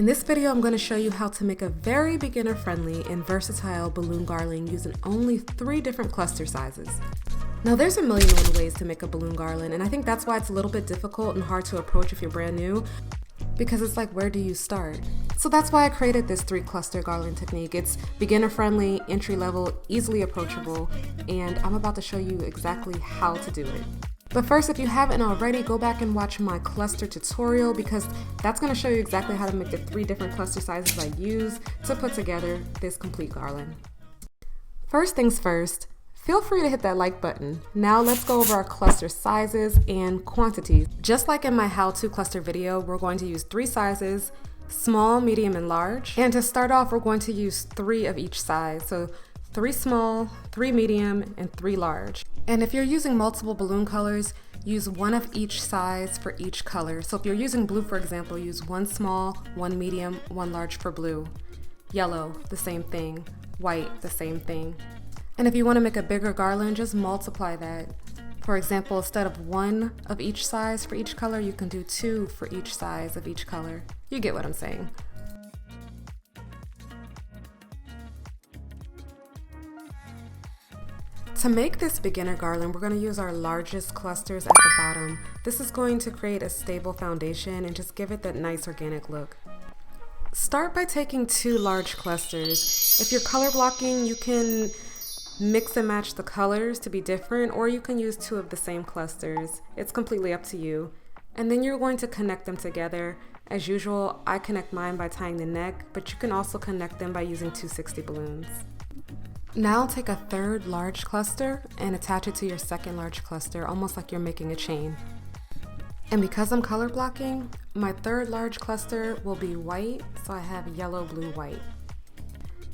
In this video, I'm going to show you how to make a very beginner-friendly and versatile balloon garland using only 3 different cluster sizes. Now there's a million and one ways to make a balloon garland, and I think that's why it's a little bit difficult and hard to approach if you're brand new, because it's like, where do you start? So that's why I created this 3 cluster garland technique. It's beginner-friendly, entry-level, easily approachable, and I'm about to show you exactly how to do it. But first, if you haven't already, go back and watch my cluster tutorial because that's going to show you exactly how to make the 3 different cluster sizes I use to put together this complete garland. First things first, feel free to hit that like button. Now let's go over our cluster sizes and quantities. Just like in my how-to cluster video, we're going to use 3 sizes, small, medium, and large. And to start off, we're going to use 3 of each size. So 3 small, 3 medium, and 3 large. And if you're using multiple balloon colors, use 1 of each size for each color. So if you're using blue, for example, use 1 small, 1 medium, 1 large for blue. Yellow, the same thing. White, the same thing. And if you want to make a bigger garland, just multiply that. For example, instead of 1 of each size for each color, you can do 2 for each size of each color. You get what I'm saying. To make this beginner garland, we're going to use our largest clusters at the bottom. This is going to create a stable foundation and just give it that nice organic look. Start by taking 2 large clusters. If you're color blocking, you can mix and match the colors to be different, or you can use 2 of the same clusters. It's completely up to you. And then you're going to connect them together. As usual, I connect mine by tying the neck, but you can also connect them by using 260 balloons. Now take a 3rd large cluster and attach it to your 2nd large cluster, almost like you're making a chain. And because I'm color blocking, my 3rd large cluster will be white, so I have yellow, blue, white.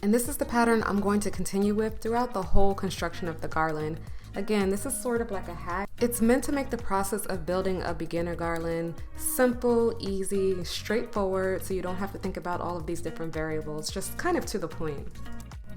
And this is the pattern I'm going to continue with throughout the whole construction of the garland. Again, this is sort of like a hack. It's meant to make the process of building a beginner garland simple, easy, straightforward, so you don't have to think about all of these different variables, just kind of to the point.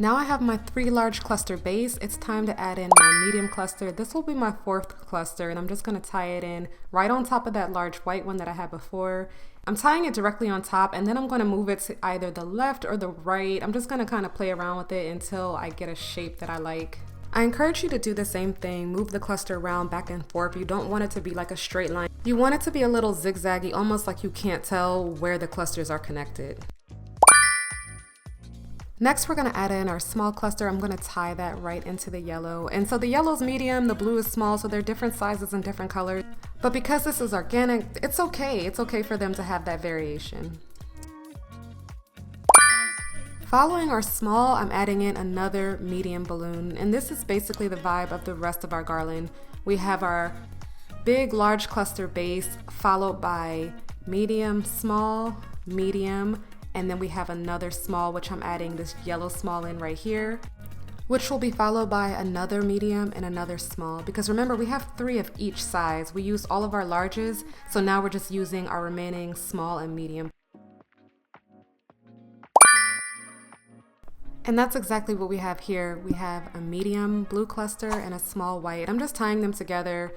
Now I have my 3 large cluster base. It's time to add in my medium cluster. This will be my 4th cluster, and I'm just going to tie it in right on top of that large white one that I had before. I'm tying it directly on top, and then I'm going to move it to either the left or the right. I'm just going to kind of play around with it until I get a shape that I like. I encourage you to do the same thing. Move the cluster around back and forth. You don't want it to be like a straight line. You want it to be a little zigzaggy, almost like you can't tell where the clusters are connected. Next, we're going to add in our small cluster. I'm going to tie that right into the yellow. And so the yellow is medium, the blue is small, so they're different sizes and different colors. But because this is organic, it's okay. It's okay for them to have that variation. Following our small, I'm adding in another medium balloon. And this is basically the vibe of the rest of our garland. We have our big, large cluster base, followed by medium, small, medium, and then we have another small, which I'm adding this yellow small in right here, which will be followed by another medium and another small. Because remember, we have 3 of each size. We used all of our larges, so now we're just using our remaining small and medium. And that's exactly what we have here. We have a medium blue cluster and a small white. I'm just tying them together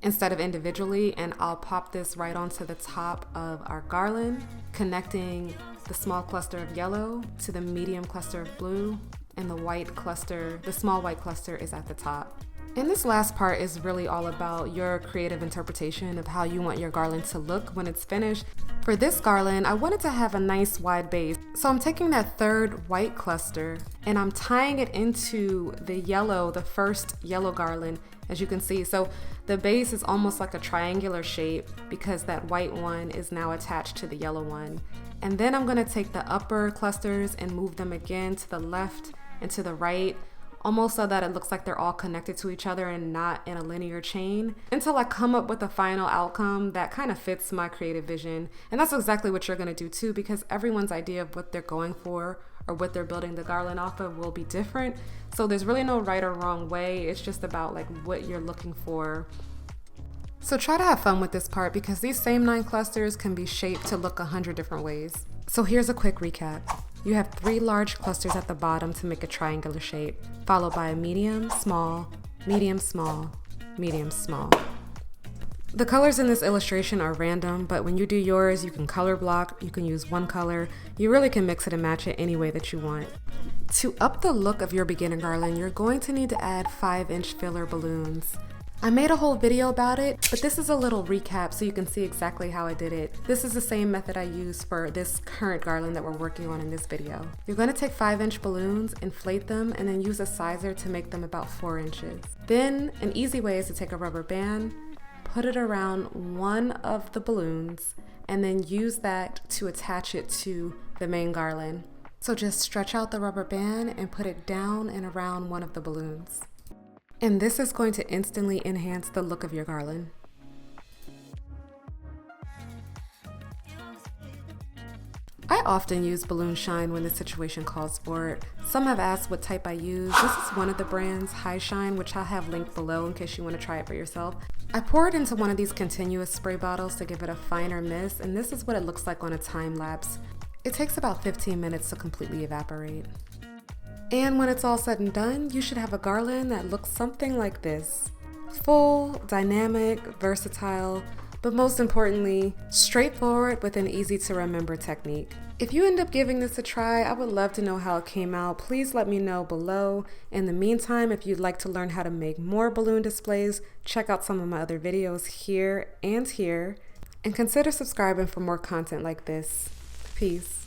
instead of individually, and I'll pop this right onto the top of our garland, connecting the small cluster of yellow to the medium cluster of blue, and the white cluster, the small white cluster, is at the top. And this last part is really all about your creative interpretation of how you want your garland to look when it's finished. For this garland, I wanted to have a nice wide base. So I'm taking that 3rd white cluster and I'm tying it into the yellow, the first yellow garland, as you can see. So the base is almost like a triangular shape because that white one is now attached to the yellow one. And then I'm going to take the upper clusters and move them again to the left and to the right, almost so that it looks like they're all connected to each other and not in a linear chain, until I come up with a final outcome that kind of fits my creative vision. And that's exactly what you're going to do too, because everyone's idea of what they're going for or what they're building the garland off of will be different. So there's really no right or wrong way. It's just about like what you're looking for. So try to have fun with this part because these same 9 clusters can be shaped to look 100 different ways. So here's a quick recap. You have 3 large clusters at the bottom to make a triangular shape, followed by a medium, small, medium, small, medium, small. The colors in this illustration are random, but when you do yours, you can color block, you can use one color. You really can mix it and match it any way that you want. To up the look of your beginner garland, you're going to need to add 5-inch filler balloons. I made a whole video about it, but this is a little recap so you can see exactly how I did it. This is the same method I used for this current garland that we're working on in this video. You're going to take 5-inch balloons, inflate them, and then use a sizer to make them about 4 inches. Then, an easy way is to take a rubber band, put it around one of the balloons, and then use that to attach it to the main garland. So just stretch out the rubber band and put it down and around one of the balloons. And this is going to instantly enhance the look of your garland. I often use balloon shine when the situation calls for it. Some have asked what type I use. This is one of the brands, High Shine, which I'll have linked below in case you want to try it for yourself. I pour it into one of these continuous spray bottles to give it a finer mist, and this is what it looks like on a time lapse. It takes about 15 minutes to completely evaporate. And when it's all said and done, you should have a garland that looks something like this. Full, dynamic, versatile, but most importantly, straightforward with an easy to remember technique. If you end up giving this a try, I would love to know how it came out. Please let me know below. In the meantime, if you'd like to learn how to make more balloon displays, check out some of my other videos here and here, and consider subscribing for more content like this. Peace.